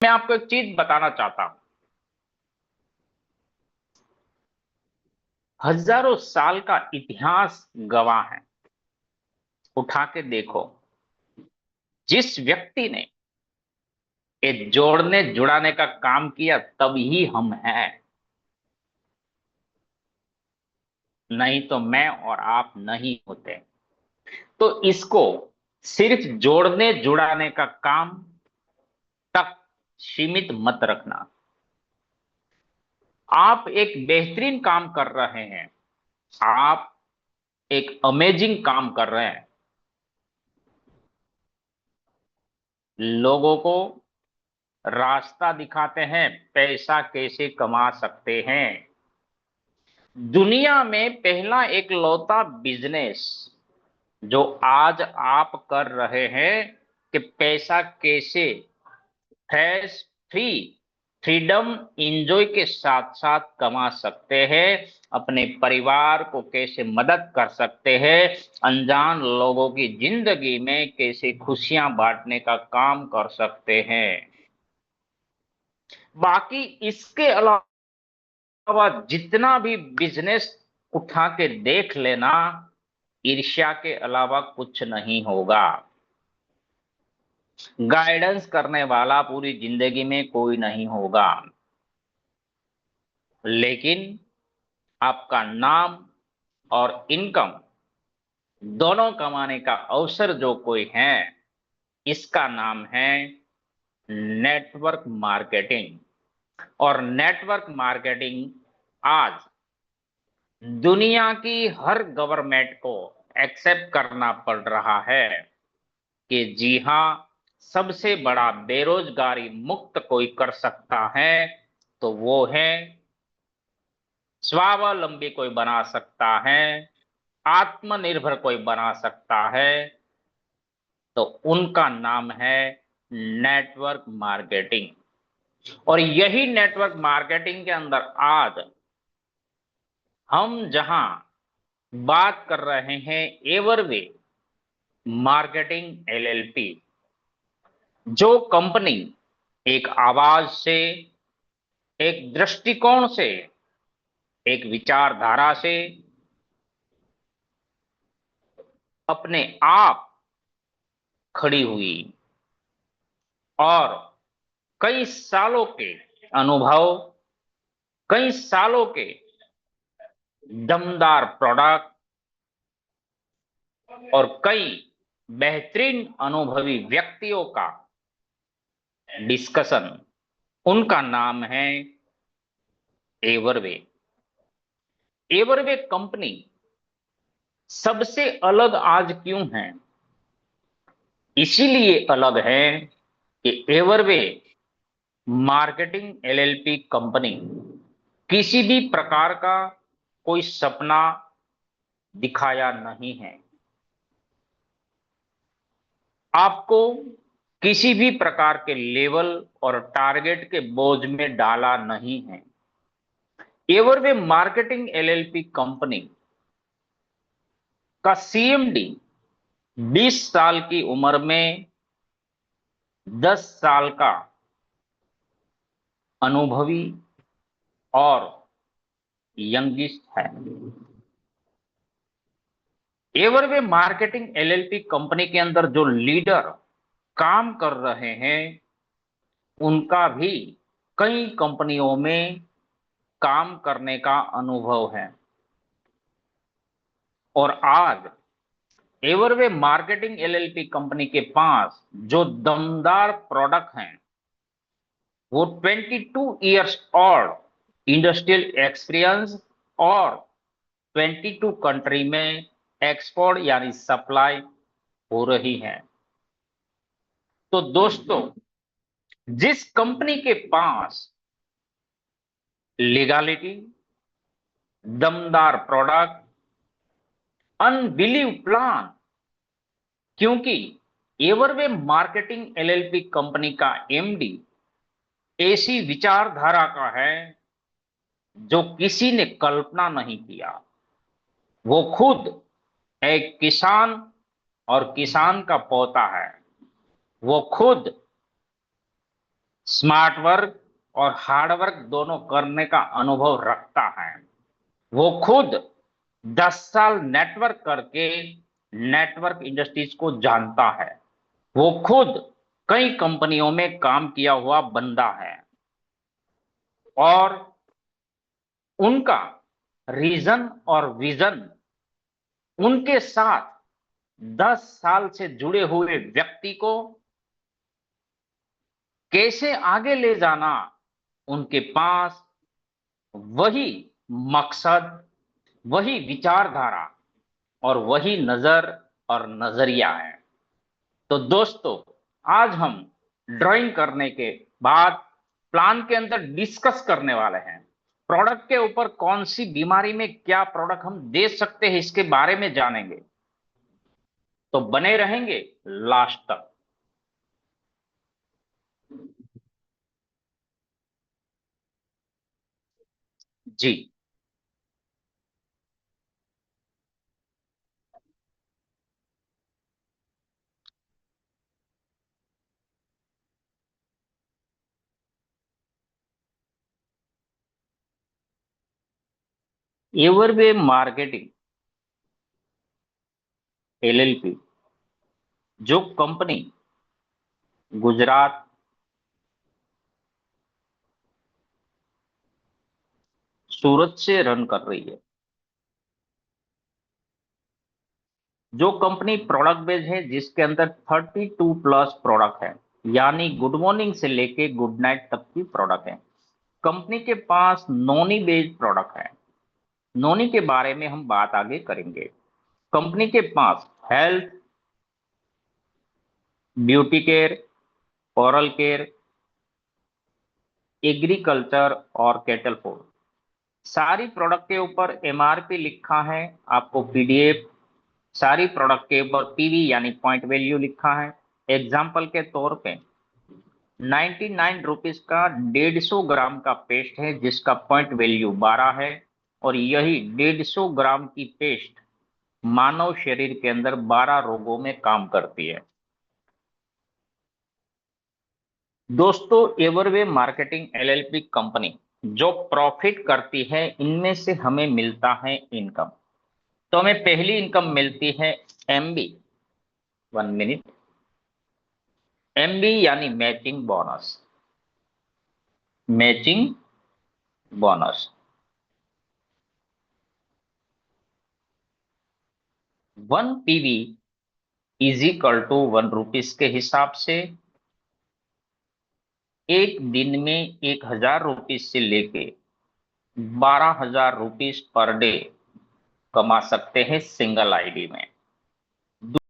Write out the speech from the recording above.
मैं आपको एक चीज बताना चाहता हूं। हजारों साल का इतिहास गवाह है। उठा के देखो, जिस व्यक्ति ने ये जोड़ने जुड़ाने का काम किया तभी हम हैं। नहीं तो मैं और आप नहीं होते। तो इसको सिर्फ जोड़ने जुड़ाने का काम तक सीमित मत रखना। आप एक बेहतरीन काम कर रहे हैं। आप एक अमेजिंग काम कर रहे हैं। लोगों को रास्ता दिखाते हैं, पैसा कैसे कमा सकते हैं। दुनिया में पहला एक लौता बिजनेस जो आज आप कर रहे हैं कि पैसा कैसे हैश फ्री फ्रीडम एंजॉय के साथ साथ कमा सकते हैं, अपने परिवार को कैसे मदद कर सकते हैं, अनजान लोगों की जिंदगी में कैसे खुशियां बांटने का काम कर सकते हैं। बाकी इसके अलावा जितना भी बिजनेस उठा के देख लेना, ईर्ष्या के अलावा कुछ नहीं होगा। गाइडेंस करने वाला पूरी जिंदगी में कोई नहीं होगा, लेकिन आपका नाम और इनकम दोनों कमाने का अवसर जो कोई है, इसका नाम है नेटवर्क मार्केटिंग। और नेटवर्क मार्केटिंग आज दुनिया की हर गवर्नमेंट को एक्सेप्ट करना पड़ रहा है कि जी हां, सबसे बड़ा बेरोजगारी मुक्त कोई कर सकता है तो वो है, स्वावलंबी कोई बना सकता है, आत्मनिर्भर कोई बना सकता है, तो उनका नाम है नेटवर्क मार्केटिंग। और यही नेटवर्क मार्केटिंग के अंदर आज हम जहां बात कर रहे हैं, एवरवे मार्केटिंग एलएलपी, जो कंपनी एक आवाज से, एक दृष्टिकोण से, एक विचारधारा से अपने आप खड़ी हुई और कई सालों के अनुभव, कई सालों के दमदार प्रोडक्ट और कई बेहतरीन अनुभवी व्यक्तियों का डिस्कशन, उनका नाम है एवरवे। एवरवे कंपनी सबसे अलग आज क्यों है? इसीलिए अलग है कि एवरवे मार्केटिंग एलएलपी कंपनी किसी भी प्रकार का कोई सपना दिखाया नहीं है, आपको किसी भी प्रकार के लेवल और टारगेट के बोझ में डाला नहीं है। एवरवे मार्केटिंग एलएलपी कंपनी का सीएमडी 20 साल की उम्र में 10 साल का अनुभवी और यंगिस्ट है। एवरवे मार्केटिंग एलएलपी कंपनी के अंदर जो लीडर काम कर रहे हैं, उनका भी कई कंपनियों में काम करने का अनुभव है। और आज एवरवे मार्केटिंग एलएलपी कंपनी के पास जो दमदार प्रोडक्ट हैं, वो 22 इयर्स और इंडस्ट्रियल एक्सपीरियंस और 22 कंट्री में एक्सपोर्ट यानी सप्लाई हो रही है। तो दोस्तों, जिस कंपनी के पास लीगलिटी, दमदार प्रोडक्ट, अनबिलीव प्लान, क्योंकि एवरवे मार्केटिंग एलएलपी कंपनी का एमडी ऐसी विचारधारा का है जो किसी ने कल्पना नहीं किया। वो खुद एक किसान और किसान का पोता है। वो खुद स्मार्ट वर्क और हार्ड वर्क दोनों करने का अनुभव रखता है। वो खुद 10 साल नेटवर्क करके नेटवर्क इंडस्ट्रीज को जानता है। वो खुद कई कंपनियों में काम किया हुआ बंदा है और उनका रीजन और विजन उनके साथ 10 साल से जुड़े हुए व्यक्ति को कैसे आगे ले जाना, उनके पास वही मकसद, वही विचारधारा और वही नजर और नजरिया है। तो दोस्तों, आज हम ड्राइंग करने के बाद प्लान के अंदर डिस्कस करने वाले हैं प्रोडक्ट के ऊपर, कौन सी बीमारी में क्या प्रोडक्ट हम दे सकते हैं इसके बारे में जानेंगे। तो बने रहेंगे लास्ट तक। जी, एवरवे मार्केटिंग एलएलपी जो कंपनी गुजरात, सूरत से रन कर रही है, जो कंपनी प्रोडक्ट बेस्ड है, जिसके अंदर 32 प्लस प्रोडक्ट है, यानी गुड मॉर्निंग से लेके गुड नाइट तक की प्रोडक्ट है। कंपनी के पास नॉनी बेस्ड प्रोडक्ट है, नॉनी के बारे में हम बात आगे करेंगे। कंपनी के पास health, beauty care, oral care, agriculture और कैटल फूड, सारी प्रोडक्ट के ऊपर एमआरपी लिखा है, आपको पीडीएफ सारी प्रोडक्ट के ऊपर पीवी यानी पॉइंट वैल्यू लिखा है। एग्जाम्पल के तौर पे 99 रुपीज का 150 ग्राम का पेस्ट है जिसका पॉइंट वैल्यू 12 है, और यही 150 ग्राम की पेस्ट मानव शरीर के अंदर 12 रोगों में काम करती है। दोस्तों, एवरवे मार्केटिंग एलएलपी कंपनी जो प्रॉफिट करती है, इनमें से हमें मिलता है इनकम। तो हमें पहली इनकम मिलती है एमबी, 1 मिनट, एमबी यानी matching bonus, matching bonus 1 PV is equal to 1 rupees के हिसाब से एक दिन में 1000 रुपीज से लेके 12,000 रुपीज पर डे कमा सकते हैं सिंगल आईडी में।